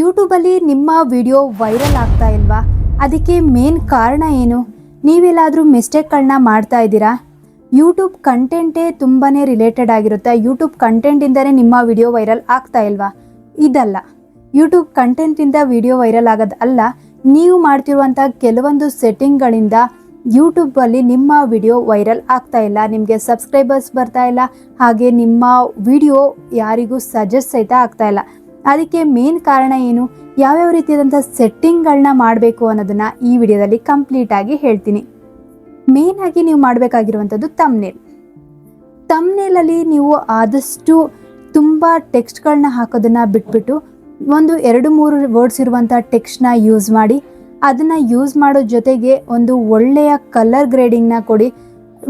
ಯೂಟ್ಯೂಬಲ್ಲಿ ನಿಮ್ಮ video viral ಆಗ್ತಾ ಇಲ್ವಾ? ಅದಕ್ಕೆ ಮೇನ್ ಕಾರಣ ಏನು? ನೀವೆಲ್ಲಾದರೂ ಮಿಸ್ಟೇಕ್ಗಳನ್ನ ಮಾಡ್ತಾ ಇದ್ದೀರಾ? ಯೂಟ್ಯೂಬ್ ಕಂಟೆಂಟೇ ತುಂಬಾ ರಿಲೇಟೆಡ್ ಆಗಿರುತ್ತೆ. ಯೂಟ್ಯೂಬ್ ಕಂಟೆಂಟಿಂದಲೇ ನಿಮ್ಮ ವಿಡಿಯೋ ವೈರಲ್ ಆಗ್ತಾ ಇಲ್ವಾ? ಇದಲ್ಲ. ಯೂಟ್ಯೂಬ್ ಕಂಟೆಂಟಿಂದ ವಿಡಿಯೋ ವೈರಲ್ ಆಗೋದು ಅಲ್ಲ, ನೀವು ಮಾಡ್ತಿರುವಂಥ ಕೆಲವೊಂದು ಸೆಟ್ಟಿಂಗ್ಗಳಿಂದ ಯೂಟ್ಯೂಬಲ್ಲಿ ನಿಮ್ಮ ವಿಡಿಯೋ ವೈರಲ್ ಆಗ್ತಾ ಇಲ್ಲ, ನಿಮಗೆ ಸಬ್ಸ್ಕ್ರೈಬರ್ಸ್ ಬರ್ತಾ ಇಲ್ಲ, ಹಾಗೆ ನಿಮ್ಮ ವಿಡಿಯೋ ಯಾರಿಗೂ ಸಜೆಸ್ಟ್ ಸಹಿತ ಆಗ್ತಾ ಇಲ್ಲ. ಅದಕ್ಕೆ ಮೇನ್ ಕಾರಣ ಏನು, ಯಾವ್ಯಾವ ರೀತಿಯಾದಂಥ ಸೆಟ್ಟಿಂಗ್ಗಳನ್ನ ಮಾಡಬೇಕು ಅನ್ನೋದನ್ನು ಈ ವಿಡಿಯೋದಲ್ಲಿ ಕಂಪ್ಲೀಟಾಗಿ ಹೇಳ್ತೀನಿ. ಮೇನ್ ಆಗಿ ನೀವು ಮಾಡಬೇಕಾಗಿರುವಂಥದ್ದು ತಮ್ನೇಲಲ್ಲಿ ನೀವು ಆದಷ್ಟು ತುಂಬ ಟೆಕ್ಸ್ಟ್ಗಳನ್ನ ಹಾಕೋದನ್ನು ಬಿಟ್ಬಿಟ್ಟು ಒಂದು 2-3 ವರ್ಡ್ಸ್ ಇರುವಂಥ ಟೆಕ್ಸ್ಟ್ನ ಯೂಸ್ ಮಾಡಿ. ಅದನ್ನು ಯೂಸ್ ಮಾಡೋ ಜೊತೆಗೆ ಒಂದು ಒಳ್ಳೆಯ ಕಲರ್ ಗ್ರೇಡಿಂಗ್ನ ಕೊಡಿ.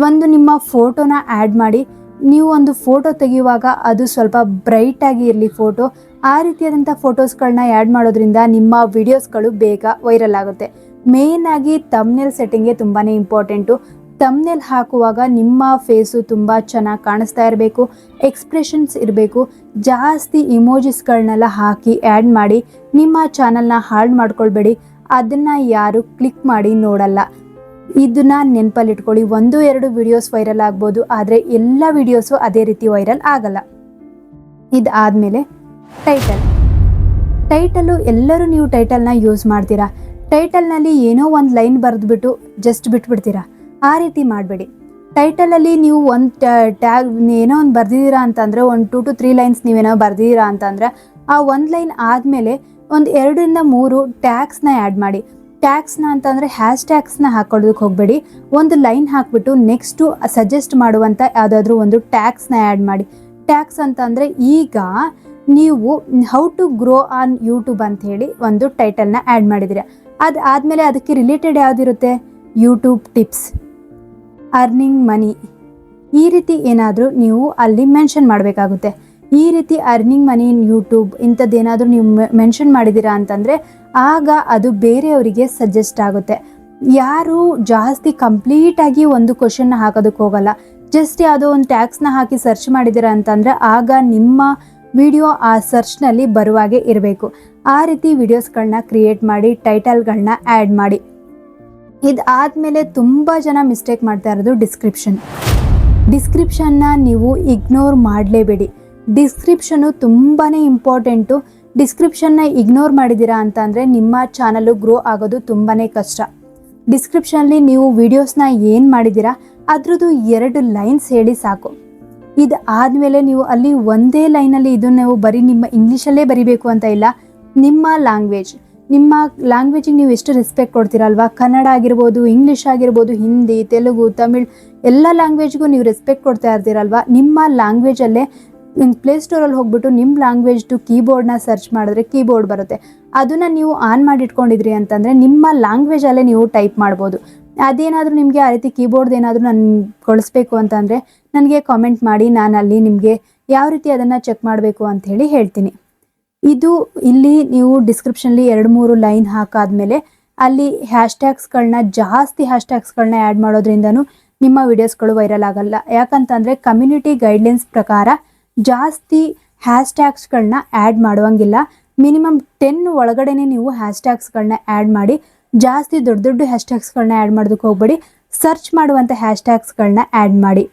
ಒಂದು ನಿಮ್ಮ ಫೋಟೋನ ಆ್ಯಡ್ ಮಾಡಿ. ನೀವು ಒಂದು ಫೋಟೋ ತೆಗೆಯುವಾಗ ಅದು ಸ್ವಲ್ಪ ಬ್ರೈಟಾಗಿ ಇರಲಿ ಫೋಟೋ. ಆ ರೀತಿಯಾದಂಥ ಫೋಟೋಸ್ಗಳನ್ನ ಆ್ಯಡ್ ಮಾಡೋದ್ರಿಂದ ನಿಮ್ಮ ವಿಡಿಯೋಸ್ಗಳು ಬೇಗ ವೈರಲ್ ಆಗುತ್ತೆ. ಮೇಯ್ನಾಗಿ ತಮ್ನೇಲ್ ಸೆಟ್ಟಿಂಗೇ ತುಂಬಾ ಇಂಪಾರ್ಟೆಂಟು. ತಮ್ನೇಲ್ ಹಾಕುವಾಗ ನಿಮ್ಮ ಫೇಸು ತುಂಬ ಚೆನ್ನಾಗಿ ಕಾಣಿಸ್ತಾ ಇರಬೇಕು, ಎಕ್ಸ್ಪ್ರೆಷನ್ಸ್ ಇರಬೇಕು. ಜಾಸ್ತಿ ಇಮೋಜಿಸ್ಗಳನ್ನೆಲ್ಲ ಹಾಕಿ ಆ್ಯಡ್ ಮಾಡಿ ನಿಮ್ಮ ಚಾನಲ್ನ ಹಾಳು ಮಾಡ್ಕೊಳ್ಬೇಡಿ. ಅದನ್ನು ಯಾರು ಕ್ಲಿಕ್ ಮಾಡಿ ನೋಡಲ್ಲ. ಇದನ್ನು ನೆನಪಲ್ಲಿಟ್ಕೊಳ್ಳಿ. 1-2 ವಿಡಿಯೋಸ್ ವೈರಲ್ ಆಗ್ಬೋದು, ಆದರೆ ಎಲ್ಲ ವಿಡಿಯೋಸು ಅದೇ ರೀತಿ ವೈರಲ್ ಆಗಲ್ಲ. ಇದಾದಮೇಲೆ ಟೈಟಲು ಎಲ್ಲರೂ ನೀವು ಟೈಟಲ್ನ ಯೂಸ್ ಮಾಡ್ತೀರಾ. ಟೈಟಲ್ನಲ್ಲಿ ಏನೋ ಒಂದು ಲೈನ್ ಬರೆದ್ಬಿಟ್ಟು ಜಸ್ಟ್ ಬಿಟ್ಬಿಡ್ತೀರಾ. ಆ ರೀತಿ ಮಾಡಬೇಡಿ. ಟೈಟಲಲ್ಲಿ ನೀವು ಒಂದು ಟ್ಯಾಗ್ ಏನೋ ಒಂದು ಬರೆದಿದ್ದೀರಾ ಅಂತಂದರೆ, ಒಂದು 2-3 ಲೈನ್ಸ್ ನೀವೇನೋ ಬರೆದಿದ್ದೀರಾ ಅಂತಂದರೆ, ಆ ಒಂದು ಲೈನ್ ಆದಮೇಲೆ ಒಂದು 2-3 ಟ್ಯಾಗ್ಸ್ನ ಆ್ಯಡ್ ಮಾಡಿ. ಟ್ಯಾಗ್ಸ್ನ ಅಂತಂದರೆ ಹ್ಯಾಶ್ಟ್ಯಾಗ್ಸ್ನ ಹಾಕೊಳ್ಳೋದಕ್ಕೆ ಹೋಗಬೇಡಿ. ಒಂದು ಲೈನ್ ಹಾಕ್ಬಿಟ್ಟು ನೆಕ್ಸ್ಟು ಸಜೆಸ್ಟ್ ಮಾಡುವಂಥ ಯಾವುದಾದ್ರೂ ಒಂದು ಟ್ಯಾಗ್ಸ್ನ ಆ್ಯಡ್ ಮಾಡಿ. ಟ್ಯಾಗ್ಸ್ ಅಂತಂದರೆ, ಈಗ ನೀವು how to grow on YouTube ಅಂತ ಹೇಳಿ ಒಂದು ಟೈಟಲ್ನ ಆ್ಯಡ್ ಮಾಡಿದ್ದೀರಾ. ಅದು ಆದಮೇಲೆ ಅದಕ್ಕೆ ರಿಲೇಟೆಡ್ ಯಾವುದಿರುತ್ತೆ? ಯೂಟ್ಯೂಬ್ ಟಿಪ್ಸ್, ಅರ್ನಿಂಗ್ ಮನಿ, ಈ ರೀತಿ ಏನಾದರೂ ನೀವು ಅಲ್ಲಿ ಮೆನ್ಷನ್ ಮಾಡಬೇಕಾಗುತ್ತೆ. ಈ ರೀತಿ ಅರ್ನಿಂಗ್ ಮನಿ ಇನ್ ಯೂಟ್ಯೂಬ್ ಇಂಥದ್ದೇನಾದರೂ ನೀವು ಮೆನ್ಷನ್ ಮಾಡಿದ್ದೀರಾ ಅಂತಂದರೆ ಆಗ ಅದು ಬೇರೆಯವರಿಗೆ ಸಜೆಸ್ಟ್ ಆಗುತ್ತೆ. ಯಾರು ಜಾಸ್ತಿ ಕಂಪ್ಲೀಟಾಗಿ ಒಂದು ಕ್ವಶನ್ನ ಹಾಕೋದಕ್ಕೆ ಹೋಗಲ್ಲ. ಜಸ್ಟ್ ಯಾವುದೋ ಒಂದು ಟ್ಯಾಗ್ಸ್ನ ಹಾಕಿ ಸರ್ಚ್ ಮಾಡಿದ್ದೀರಾ ಅಂತಂದರೆ ಆಗ ನಿಮ್ಮ ವಿಡಿಯೋ ಆ ಸರ್ಚ್ನಲ್ಲಿ ಬರುವಾಗೆ ಇರಬೇಕು. ಆ ರೀತಿ ವಿಡಿಯೋಸ್ಗಳನ್ನ ಕ್ರಿಯೇಟ್ ಮಾಡಿ, ಟೈಟಲ್ಗಳನ್ನ ಆ್ಯಡ್ ಮಾಡಿ. ಇದಾದಮೇಲೆ ತುಂಬ ಜನ ಮಿಸ್ಟೇಕ್ ಮಾಡ್ತಾ ಇರೋದು ಡಿಸ್ಕ್ರಿಪ್ಷನ್ನ ನೀವು ಇಗ್ನೋರ್ ಮಾಡಲೇಬೇಡಿ. ಡಿಸ್ಕ್ರಿಪ್ಷನು ತುಂಬಾ ಇಂಪಾರ್ಟೆಂಟು. ಡಿಸ್ಕ್ರಿಪ್ಷನ್ನ ಇಗ್ನೋರ್ ಮಾಡಿದ್ದೀರಾ ಅಂತಂದರೆ ನಿಮ್ಮ ಚಾನಲ್ಲು ಗ್ರೋ ಆಗೋದು ತುಂಬಾ ಕಷ್ಟ. ಡಿಸ್ಕ್ರಿಪ್ಷನ್ಲಿ ನೀವು ವಿಡಿಯೋಸ್ನ ಏನು ಮಾಡಿದ್ದೀರಾ ಅದ್ರದ್ದು 2 ಲೈನ್ಸ್ ಹೇಳಿ ಸಾಕು. ಇದು ಆದಮೇಲೆ ನೀವು ಅಲ್ಲಿ ಒಂದೇ ಲೈನಲ್ಲಿ ಇದು ನೀವು ಬರೀ ನಿಮ್ಮ ಇಂಗ್ಲೀಷಲ್ಲೇ ಬರಿಬೇಕು ಅಂತ ಇಲ್ಲ. ನಿಮ್ಮ ಲ್ಯಾಂಗ್ವೇಜಿಗೆ ನೀವು ಎಷ್ಟು ರೆಸ್ಪೆಕ್ಟ್ ಕೊಡ್ತೀರಲ್ವಾ? ಕನ್ನಡ ಆಗಿರ್ಬೋದು, ಇಂಗ್ಲೀಷ್ ಆಗಿರ್ಬೋದು, ಹಿಂದಿ, ತೆಲುಗು, ತಮಿಳ್ ಎಲ್ಲ ಲ್ಯಾಂಗ್ವೇಜ್ಗೂ ನೀವು ರೆಸ್ಪೆಕ್ಟ್ ಕೊಡ್ತಾ ಇರ್ತೀರಲ್ವಾ? ನಿಮ್ಮ ಲ್ಯಾಂಗ್ವೇಜಲ್ಲೇ ಪ್ಲೇಸ್ಟೋರಲ್ಲಿ ಹೋಗ್ಬಿಟ್ಟು ನಿಮ್ಮ ಲ್ಯಾಂಗ್ವೇಜ್ದು ಕೀಬೋರ್ಡ್ನ ಸರ್ಚ್ ಮಾಡಿದ್ರೆ ಕೀಬೋರ್ಡ್ ಬರುತ್ತೆ. ಅದನ್ನು ನೀವು ಆನ್ ಮಾಡಿಟ್ಕೊಂಡಿದ್ರಿ ಅಂತಂದರೆ ನಿಮ್ಮ ಲ್ಯಾಂಗ್ವೇಜಲ್ಲೇ ನೀವು ಟೈಪ್ ಮಾಡ್ಬೋದು. ಅದೇನಾದರೂ ನಿಮಗೆ ಆ ರೀತಿ ಕೀಬೋರ್ಡ್ ಏನಾದರೂ ನಾನು ಕಳಿಸ್ಬೇಕು ಅಂತಂದರೆ ನನಗೆ ಕಾಮೆಂಟ್ ಮಾಡಿ, ನಾನು ಅಲ್ಲಿ ನಿಮಗೆ ಯಾವ ರೀತಿ ಅದನ್ನು ಚೆಕ್ ಮಾಡಬೇಕು ಅಂಥೇಳಿ ಹೇಳ್ತೀನಿ. ಇಲ್ಲಿ ನೀವು ಡಿಸ್ಕ್ರಿಪ್ಷನ್ಲಿ 2-3 ಲೈನ್ ಹಾಕಾದ್ಮೇಲೆ ಅಲ್ಲಿ ಜಾಸ್ತಿ ಹ್ಯಾಶ್ಟ್ಯಾಗ್ಸ್ಗಳನ್ನ ಆ್ಯಡ್ ಮಾಡೋದ್ರಿಂದನೂ ನಿಮ್ಮ ವಿಡಿಯೋಸ್ಗಳು ವೈರಲ್ ಆಗಲ್ಲ. ಯಾಕಂತಂದರೆ ಕಮ್ಯುನಿಟಿ ಗೈಡ್ಲೈನ್ಸ್ ಪ್ರಕಾರ ಜಾಸ್ತಿ ಹ್ಯಾಶ್ಟ್ಯಾಗ್ಸ್ಗಳನ್ನ ಆ್ಯಡ್ ಮಾಡುವಂಗಿಲ್ಲ. ಮಿನಿಮಮ್ 10 ಒಳಗಡೆನೇ ನೀವು ಹ್ಯಾಶ್ಟ್ಯಾಗ್ಸ್ಗಳನ್ನ ಆ್ಯಡ್ ಮಾಡಿ. ಜಾಸ್ತಿ ದೊಡ್ಡ ಹ್ಯಾಶ್ಟ್ಯಾಗ್ಸ್ಗಳನ್ನ ಆ್ಯಡ್ ಮಾಡೋದಕ್ಕೆ ಹೋಗ್ಬೇಡಿ. ಸರ್ಚ್ ಮಾಡುವಂಥ ಹ್ಯಾಶ್ಟ್ಯಾಗ್ಸ್ಗಳನ್ನ ಆ್ಯಡ್ ಮಾಡಿ.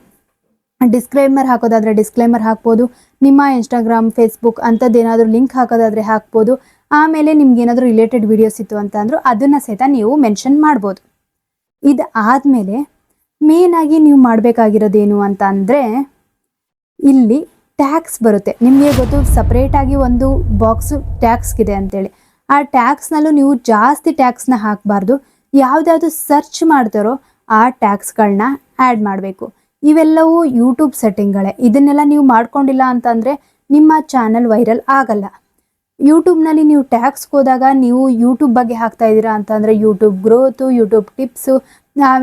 ಡಿಸ್ಕ್ಲೈಮರ್ ಹಾಕೋದಾದರೆ ಡಿಸ್ಕ್ಲೈಮರ್ ಹಾಕ್ಬೋದು. ನಿಮ್ಮ ಇನ್ಸ್ಟಾಗ್ರಾಮ್, ಫೇಸ್ಬುಕ್ ಅಂಥದ್ದೇನಾದರೂ ಲಿಂಕ್ ಹಾಕೋದಾದರೆ ಹಾಕ್ಬೋದು. ಆಮೇಲೆ ನಿಮ್ಗೇನಾದರೂ ರಿಲೇಟೆಡ್ ವೀಡಿಯೋಸ್ ಇತ್ತು ಅಂತಂದರೂ ಅದನ್ನು ಸಹಿತ ನೀವು ಮೆನ್ಷನ್ ಮಾಡ್ಬೋದು. ಇದಾದಮೇಲೆ ಮೇನಾಗಿ ನೀವು ಮಾಡಬೇಕಾಗಿರೋದೇನು ಅಂತ ಅಂದರೆ, ಇಲ್ಲಿ ಟ್ಯಾಗ್ಸ್ ಬರುತ್ತೆ. ನಿಮಗೆ ಗೊತ್ತು ಸಪ್ರೇಟಾಗಿ ಒಂದು ಬಾಕ್ಸು ಟ್ಯಾಗ್ಸ್ಗಿದೆ ಅಂತೇಳಿ. ಆ ಟ್ಯಾಗ್ಸ್ನಲ್ಲೂ ನೀವು ಜಾಸ್ತಿ ಟ್ಯಾಗ್ಸ್ನ ಹಾಕಬಾರ್ದು. ಯಾವುದ್ಯಾವುದು ಸರ್ಚ್ ಮಾಡ್ತಾರೋ ಆ ಟ್ಯಾಗ್ಸ್ಗಳನ್ನ ಆ್ಯಡ್ ಮಾಡಬೇಕು. ಇವೆಲ್ಲವೂ ಯೂಟ್ಯೂಬ್ ಸೆಟ್ಟಿಂಗ್ಗಳೇ. ಇದನ್ನೆಲ್ಲ ನೀವು ಮಾಡ್ಕೊಂಡಿಲ್ಲ ಅಂತಂದರೆ ನಿಮ್ಮ ಚಾನಲ್ ವೈರಲ್ ಆಗಲ್ಲ. ಯೂಟ್ಯೂಬ್ನಲ್ಲಿ ನೀವು ಟ್ಯಾಗ್ಸ್ಗೆ ಹೋದಾಗ ನೀವು ಯೂಟ್ಯೂಬ್ ಬಗ್ಗೆ ಹಾಕ್ತಾ ಇದ್ದೀರಾ ಅಂತಂದರೆ ಯೂಟ್ಯೂಬ್ ಗ್ರೋತು, ಯೂಟ್ಯೂಬ್ ಟಿಪ್ಸು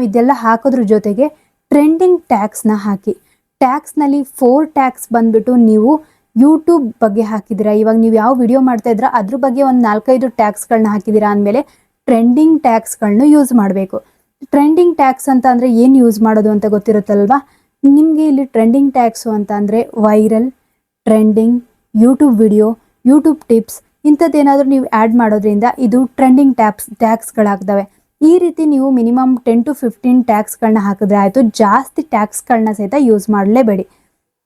ಇದೆಲ್ಲ ಹಾಕೋದ್ರ ಜೊತೆಗೆ ಟ್ರೆಂಡಿಂಗ್ ಟ್ಯಾಗ್ಸ್ನ ಹಾಕಿ. ಟ್ಯಾಗ್ಸ್ನಲ್ಲಿ 4 ಟ್ಯಾಗ್ಸ್ ಬಂದುಬಿಟ್ಟು ನೀವು ಯೂಟ್ಯೂಬ್ ಬಗ್ಗೆ ಹಾಕಿದ್ದೀರಾ. ಇವಾಗ ನೀವು ಯಾವ ವಿಡಿಯೋ ಮಾಡ್ತಾ ಇದ್ದೀರಾ ಅದ್ರ ಬಗ್ಗೆ ಒಂದು 4-5 ಟ್ಯಾಗ್ಸ್ಗಳನ್ನ ಹಾಕಿದ್ದೀರಾ ಅಂದಮೇಲೆ ಟ್ರೆಂಡಿಂಗ್ ಟ್ಯಾಗ್ಸ್ಗಳನ್ನ ಯೂಸ್ ಮಾಡಬೇಕು. ಟ್ರೆಂಡಿಂಗ್ ಟ್ಯಾಗ್ಸ್ ಅಂತ ಅಂದರೆ ಏನು ಯೂಸ್ ಮಾಡೋದು ಅಂತ ಗೊತ್ತಿರುತ್ತಲ್ವಾ ನಿಮಗೆ? ಇಲ್ಲಿ ಟ್ರೆಂಡಿಂಗ್ ಟ್ಯಾಗ್ಸು ಅಂತ ಅಂದರೆ viral, trending, YouTube video, YouTube tips ಇಂಥದ್ದೇನಾದರೂ ನೀವು ಆ್ಯಡ್ ಮಾಡೋದ್ರಿಂದ ಇದು ಟ್ರೆಂಡಿಂಗ್ ಟ್ಯಾಗ್ಸ್ಗಳಾಗ್ತವೆ. ಈ ರೀತಿ ನೀವು ಮಿನಿಮಮ್ 10 to 15 ಟ್ಯಾಗ್ಸ್ಗಳನ್ನ ಹಾಕಿದ್ರೆ ಆಯಿತು. ಜಾಸ್ತಿ ಟ್ಯಾಗ್ಸ್ಗಳನ್ನ ಸಹಿತ ಯೂಸ್ ಮಾಡಲೇಬೇಡಿ.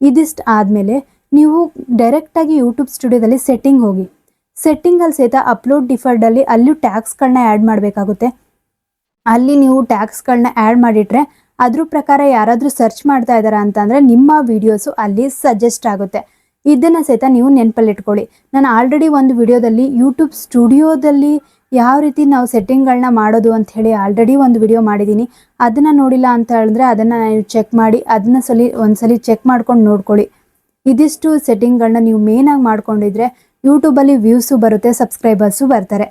ಇದಿಷ್ಟು ಆದಮೇಲೆ ನೀವು ಡೈರೆಕ್ಟಾಗಿ ಯೂಟ್ಯೂಬ್ ಸ್ಟುಡಿಯೋದಲ್ಲಿ ಸೆಟ್ಟಿಂಗ್ ಹೋಗಿ. ಸೆಟ್ಟಿಂಗಲ್ಲಿ ಸಹಿತ ಅಪ್ಲೋಡ್ ಡಿಫಾಲ್ಟಲ್ಲಿ ಅಲ್ಲೂ ಟ್ಯಾಗ್ಸ್ಗಳನ್ನ ಆ್ಯಡ್ ಮಾಡಬೇಕಾಗುತ್ತೆ. ಅಲ್ಲಿ ನೀವು ಟ್ಯಾಗ್ಸ್ಗಳನ್ನ ಆ್ಯಡ್ ಮಾಡಿಟ್ರೆ ಅದ್ರ ಪ್ರಕಾರ ಯಾರಾದರೂ ಸರ್ಚ್ ಮಾಡ್ತಾ ಇದ್ದಾರಾ ಅಂತಂದರೆ ನಿಮ್ಮ ವೀಡಿಯೋಸು ಅಲ್ಲಿ ಸಜೆಸ್ಟ್ ಆಗುತ್ತೆ. ಇದನ್ನು ಸಹಿತ ನೀವು ನೆನಪಲ್ಲಿಟ್ಕೊಳ್ಳಿ. ನಾನು ಆಲ್ರೆಡಿ ಒಂದು ವಿಡಿಯೋದಲ್ಲಿ ಯೂಟ್ಯೂಬ್ ಸ್ಟುಡಿಯೋದಲ್ಲಿ ಯಾವ ರೀತಿ ನಾವು ಸೆಟ್ಟಿಂಗ್ಗಳನ್ನ ಮಾಡೋದು ಅಂತ ಹೇಳಿ ಆಲ್ರೆಡಿ ಒಂದು ವಿಡಿಯೋ ಮಾಡಿದ್ದೀನಿ. ಅದನ್ನು ನೋಡಿಲ್ಲ ಅಂತ ಹೇಳಿದ್ರೆ ಅದನ್ನು ನೀವು ಚೆಕ್ ಮಾಡಿ, ಅದನ್ನು ಒಂದ್ಸಲಿ ಚೆಕ್ ಮಾಡ್ಕೊಂಡು ನೋಡ್ಕೊಳ್ಳಿ. ಇದಿಷ್ಟು ಸೆಟ್ಟಿಂಗ್ಗಳನ್ನ ನೀವು ಮೇನಾಗಿ ಮಾಡ್ಕೊಂಡಿದ್ರೆ ಯೂಟ್ಯೂಬಲ್ಲಿ ವ್ಯೂಸು ಬರುತ್ತೆ, ಸಬ್ಸ್ಕ್ರೈಬರ್ಸು ಬರ್ತಾರೆ.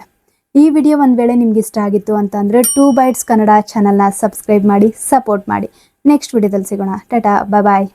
ಈ ವಿಡಿಯೋ ಒಂದು ವೇಳೆ ನಿಮ್ಗೆ ಇಷ್ಟ ಆಗಿತ್ತು ಅಂತಂದರೆ 2 Bytes ಕನ್ನಡ ಚಾನಲ್ನ ಸಬ್ಸ್ಕ್ರೈಬ್ ಮಾಡಿ, ಸಪೋರ್ಟ್ ಮಾಡಿ. ನೆಕ್ಸ್ಟ್ ವಿಡಿಯೋದಲ್ಲಿ ಸಿಗೋಣ. ಟಾಟಾ, ಬಾಯ್.